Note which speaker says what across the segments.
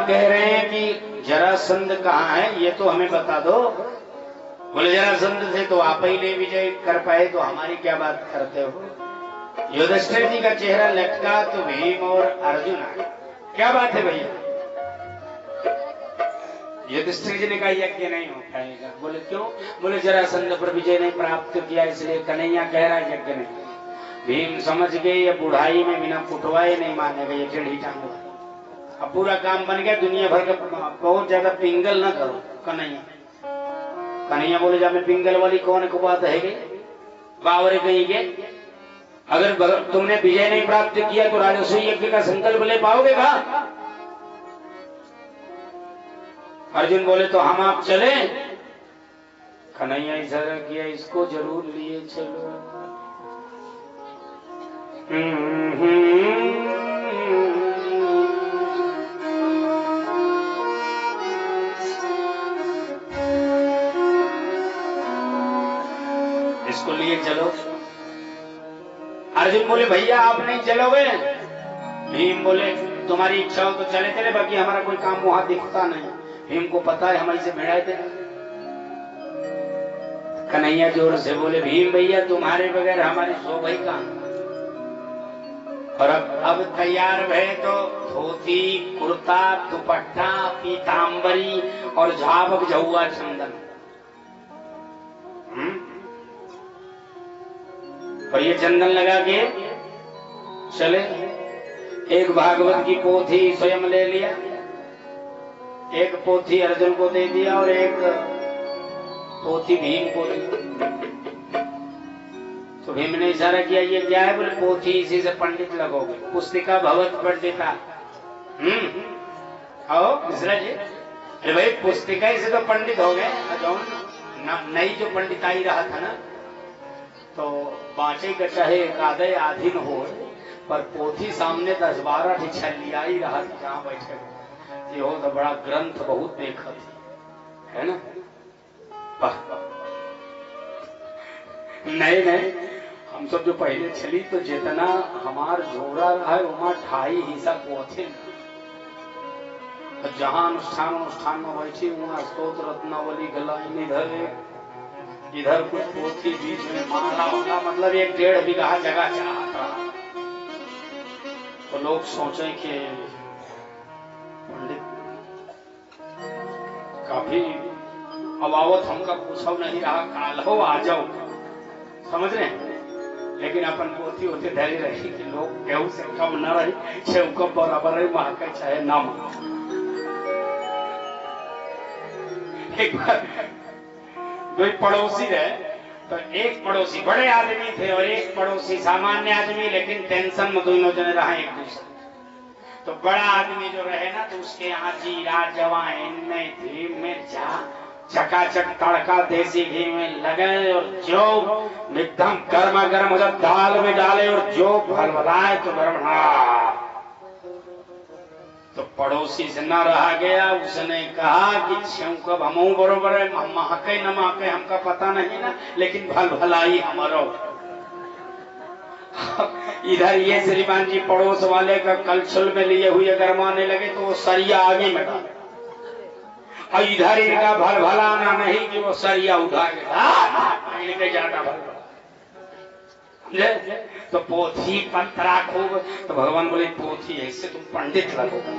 Speaker 1: कह रहे हैं कि जरासंध कहाँ है, ये तो हमें बता दो। बोले जरासंध से तो आप ही नहीं विजय कर पाए, तो हमारी क्या बात करते हो। युधिष्ठिर जी का चेहरा लटका तो भीम और अर्जुन आए। क्या बात है भैया। युधिष्ठिर जी ने कहा यज्ञ नहीं हो पाएगा। बोले क्यों। बोले जरासंध पर विजय नहीं प्राप्त किया, इसलिए कन्हैया कह रहा है यज्ञ नहीं। भीम समझ गए ये बुढ़ाई में बिना कुटवाए नहीं मानेगा, ये टेढ़ी टांग। अब पूरा काम बन गया, दुनिया भर का बहुत ज्यादा पिंगल न करो। कन्हैया बोले जा मैं पिंगल वाली कौन को बात है गई बावरे कहीं के। अगर तुमने विजय नहीं प्राप्त किया तो राजस्व यज्ञ का संकल्प ले पाओगे कहा। अर्जुन बोले तो हम आप चले। कन्हैया इशारा किया इसको जरूर लिए चलो। इसको लिए चलो। अर्जुन बोले भैया आप नहीं चलोगे। भीम बोले तुम्हारी इच्छा हो तो चले चले, बाकी हमारा कोई काम वहां दिखता नहीं। भीम को पता है हमारी से भिड़ाए थे। कन्हैया जोर से बोले भीम भैया तुम्हारे बगैर हमारी शोभा कहां। और अब तैयार भय तो धोती कुर्ता दुपट्टा पीतांबरी और झाबक झुआ चंदन। और ये चंदन लगा के चले। एक भागवत की पोथी स्वयं ले लिया, एक पोथी अर्जुन को दे दिया और एक पोथी भीम को दी। तो भीम ने इशारा किया ये क्या है। बोले पोथी इसी से पंडित लगोगे, पुस्तिका भगवत पंडिता। आओ मिश्रा जी। अरे भाई पुस्तिका से तो पंडित हो गए। नई जो पंडिताई रहा था ना, तो बाँचे का चाहे एक आधे आधीन हो, पर पोथी सामने 10-12 छलिया ही रहा था जहाँ बैठे। ये हो तो बड़ा ग्रंथ बहुत देखा थी, है ना। नहीं नहीं, हम सब जो पहले चली तो जितना हमार जोड़ा रहा है वहां 2.5 हिस्सा पोथे। तो जहाँ अनुष्ठान में बैठी वहाँ स्तोत्र रत्नावली गलाई इधर कुछ पोथी बीच में माला होगा, मतलब 1-1.5 बीघा जगह चाहता। तो लोग सोचे कि पंडित काफी अबावत हमका पूछो नहीं रहा, काल हो आ जाओ, समझ रहे हैं। लेकिन अपन पोथी होते धैर्य रही कि लोग केहू से कम न रही, छेव कम बराबर रही, महाका चाहे ना मा। एक बार दो पड़ोसी रहे, तो एक पड़ोसी बड़े आदमी थे और एक पड़ोसी सामान्य आदमी, लेकिन टेंशन में दोनों जने रहे एक दूसरे। तो बड़ा आदमी जो रहे ना, तो उसके यहाँ जीरा जवाइन मेथी मिर्चा चकाचक तड़का देसी घी में लगे और जो एकदम गर्मा गर्म हो जाए दाल में डाले और जो भलभलाए तो गर्म। तो पड़ोसी से न रहा गया, उसने कहा कि कब हम बरोबर है, महके न महके हमका पता नहीं ना, लेकिन भल भलाई हमारो। इधर ये श्रीमान जी पड़ोस वाले का कलछुल में लिए हुए गरमाने लगे तो वो सरिया आगे में डाले, और इधर इनका भल भलाना नहीं कि वो सरिया उठा के जाता भल। तो पोथी पत्रा खूब, तो भगवान बोले पोथी ऐसे तुम पंडित लगोगे।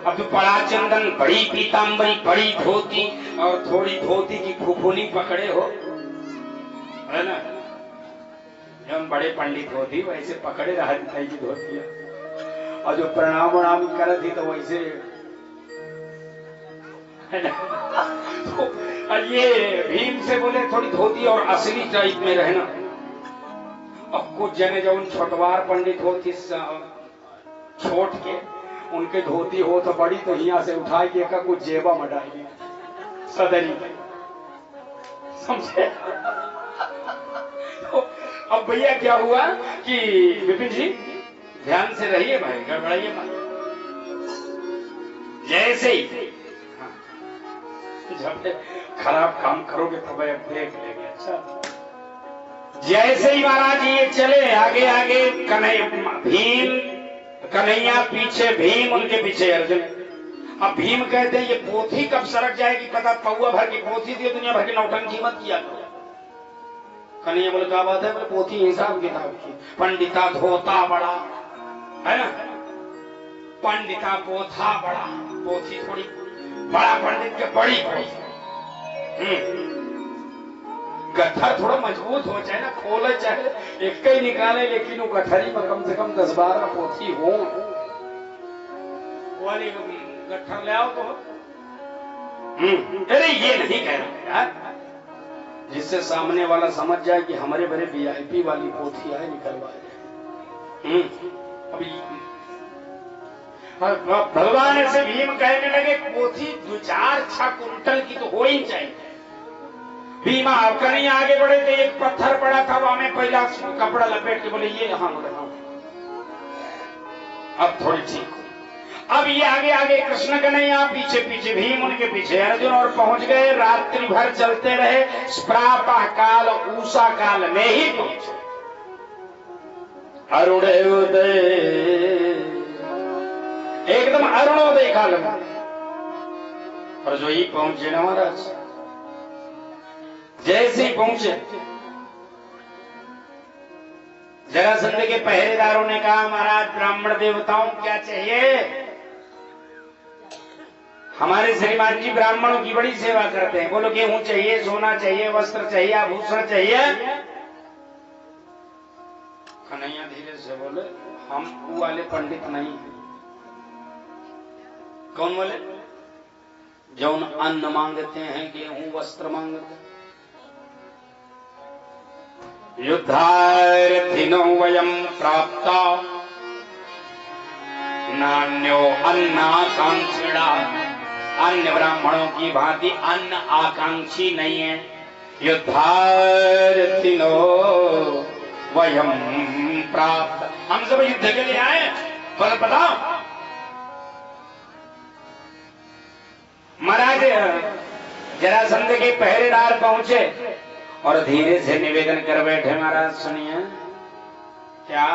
Speaker 1: अब तो बड़ा चंदन, बड़ी पीतांबरी, बड़ी धोती और थोड़ी धोती की फुफुनी पकड़े हो, है ना। जब बड़े पंडित होती वैसे पकड़े रहती की धोतिया, और जो प्रणाम कर थी तो वैसे, है ना। तो ये भीम से बोले थोड़ी धोती और असली टाइप में रहना। अब कुछ जने जो उन छोटवार पंडित होती छोट के, उनके धोती हो तो बड़ी, तो यहाँ से उठा के का कुछ जेबा में डाली सदरी, समझे। तो अब भैया क्या हुआ कि विपिन जी ध्यान से रहिए भाई, गड़बड़ाइए मत। जैसे ही जब खराब काम करोगे तो भाई देख लेंगे। अच्छा, जैसे ही महाराज ये चले आगे आगे, भीम कन्हैया पीछे भीम, उनके पीछे अर्जुन। अब भीम कहते हैं ये पोथी कब सरक जाएगी पता, पौआ भर की पोथी थी, दुनिया भर की नौटंकी मत किया करो। कन्हैया बोले क्या बात है, बोले पोथी हिसाब किताब की, पंडिता धोता बड़ा है ना, पंडिता पोथा बड़ा, पोथी थोड़ी बड़ा पंडित के बड़ी पोथी। गठर थोड़ा मजबूत हो चाहे ना, खोले चाहे एक ही निकाले, लेकिन वो गठरी में कम से कम 10-12 पोथी हो। वाली गठर ले आओ तो। अरे ये नहीं कह रहा यार, जिससे सामने वाला समझ जाए कि हमारे बड़े वीआईपी वाली पोथी आए निकलवाए। अभी भगवान ऐसे भीम कहने लगे पोथी 2-4-6 कुंटल की तो हो ही चाहिए। भीमा कहीं आगे बढ़े तो एक पत्थर पड़ा था, वहां में पहला कपड़ा लपेट के बोले ये हाँ बोले हाँ, अब थोड़ी ठीक हो। अब ये आगे आगे कृष्ण कन्हैया, पीछे पीछे भीम, उनके पीछे अर्जुन, और पहुंच गए। रात्रि भर चलते रहे, प्रातः काल उषा काल में ही पहुंचे। अरुणोदय, एकदम अरुणोदय काल में, और जो ही पहुंचे ना महाराज, जैसे ही पहुंचे जरासंध के पहरेदारों ने कहा महाराज ब्राह्मण देवताओं क्या चाहिए? हमारे श्रीमान जी ब्राह्मणों की बड़ी सेवा करते हैं। बोलो गेहूं चाहिए, सोना चाहिए, वस्त्र चाहिए, आभूषण चाहिए। कन्हैया धीरे से बोले हम वो वाले पंडित नहीं। कौन बोले? जौन अन्न मांगते हैं, गेहूं वस्त्र मांगते हैं। युद्धार्थिनो वयं प्राप्ता नान्यो अन्नाकांक्षिणा, अन्य ब्राह्मणों की भांति अन्न आकांक्षी नहीं है। युद्धार्थिनो वयं प्राप्त, हम सब युद्ध के लिए आए। बोले बताओ महाराज। जरासंध के पहरेदार पहुंचे और धीरे से निवेदन कर बैठे, महाराज सुनिए क्या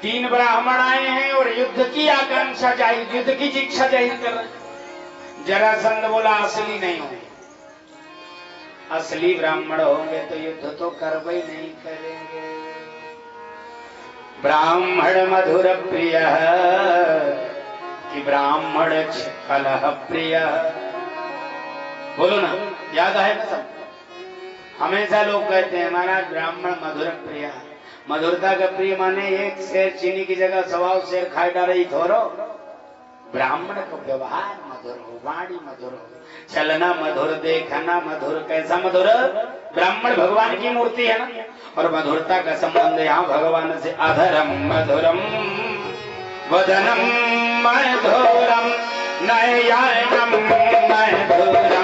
Speaker 1: 3 ब्राह्मण आए हैं और युद्ध की आकांक्षा जाहिर, युद्ध की इच्छा जाहिर कर रहे। जरासंध बोला असली नहीं होंगे, असली ब्राह्मण होंगे तो युद्ध तो करवे ही नहीं करेंगे। ब्राह्मण मधुर प्रिय कि ब्राह्मण कलह प्रिय। बोलो ना, याद आए ना सब? हमेशा लोग कहते हैं महाराज ब्राह्मण मधुर प्रिय। मधुरता का प्रिय माने एक शेर चीनी की जगह 100 शेर खाए डाले थोरो। ब्राह्मण का व्यवहार मधुर हो, वाणी मधुर हो, चलना मधुर, देखना मधुर। कैसा मधुर? ब्राह्मण भगवान की मूर्ति है ना, और मधुरता का संबंध यहाँ भगवान से। अधरम मधुरम वदनम मधुरम नयनम मधुरम